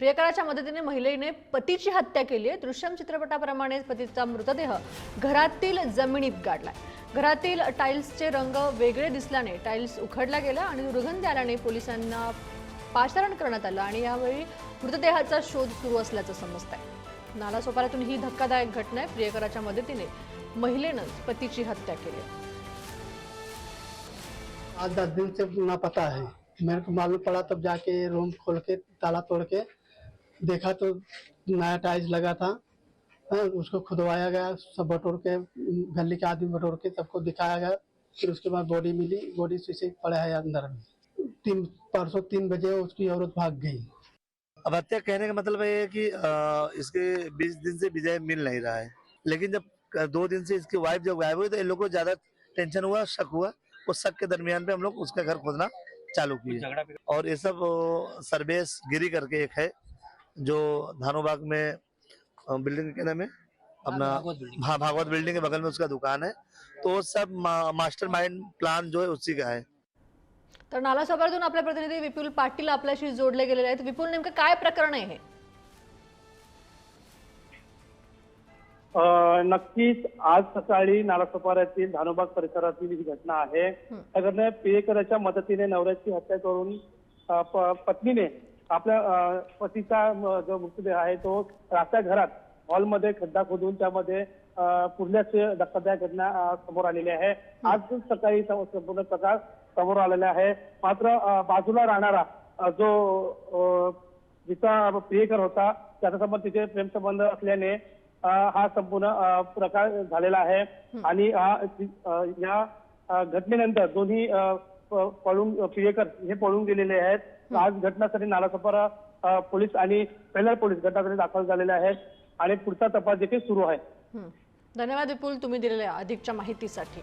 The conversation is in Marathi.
प्रियकराच्या मदतीने महिलेने पतीची हत्या केली आहे। दृश्यम चित्रपटाप्रमाणे पतीचा मृतदेह घरातील जमिनीत गाडलाय। घरातील टाइल्सचे रंग वेगळे दिसल्याने टाइल्स उखडला गेला आणि दुर्गंधी आल्याने पोलिसांना पाचारण करण्यात आलं आणि यावेळी मृतदेहाचा शोध सुरू असल्याचं समजतंय। नालासोपाऱ्यातून ही धक्कादायक घटना आहे। प्रियकराच्या मदतीने महिलेने पतीची हत्या केली। आज 10 दिन से लापता है। मेरे को मालूम पड़ा तब जाके रूम खोल के ताला तोड़ के देखा तो नया टाइल्स लगा था। उसको खुदवाया गया, सब बटोर के गली के आदमी बटोर के सबको दिखाया गया। फिर उसके बाद बॉडी मिली, बॉडी शीशे पड़ा है अंदर में। परसों 3 बजे उसकी औरत भाग गई। अब हत्या कहने का मतलब ये है कि इसके 20 दिन से विजय मिल नहीं रहा है, लेकिन जब 2 दिन से इसकी वाइफ जब गायब हुई तो इन लोगों को ज्यादा टेंशन हुआ, शक हुआ। उस शक के दरमियान पे हम लोग उसका घर खोदना चालू किए और ये सब सर्वेश गिरी करके एक है जो धानोबाग में बिल्डिंग के नाम है अपना भागवत बिल्डिंग के बगल में उसका दुकान है। तो सब मास्टरमाइंड प्लान जो है उसी का है। तर नालासोपाऱ्यातून आपले प्रतिनिधी विपुल पाटील आपल्याशी जोडले गेलेले आहेत। विपुल, नेमकं काय प्रकरण आहे हे? नक्कीच आज सकाळी नालासोपाऱ्यातील धानोबाग परिसरातील ही घटना आहे। या घटनेत प्रियकराच्या मदतीने नवऱ्याची हत्या करून पत्नीने आपल्या पतीचा जो मृतदेह आहे तो राहत्या घरात हॉलमध्ये खड्डा खोदून त्यामध्ये पुरल्याची धक्कादायक घटना समोर आलेली आहे। आज सकाळी संपूर्ण प्रकार समोर आलेला आहे। मात्र बाजूला राहणारा जो जिचा प्रियकर होता त्याच्यासोबत तिचे प्रेमसंबंध असल्याने हा संपूर्ण प्रकार झालेला आहे आणि या घटनेनंतर दोन्ही प्रियकर हे पळून गेलेले आहेत। आज घटनास्थळी नालासोपारा पोलीस आणि पेल्लर पोलीस घटनास्थळी दाखल झालेले आहेत आणि पुढचा तपास देखील सुरू आहे। धन्यवाद विपुल, तुम्ही दिलेल्या अधिकच्या माहितीसाठी।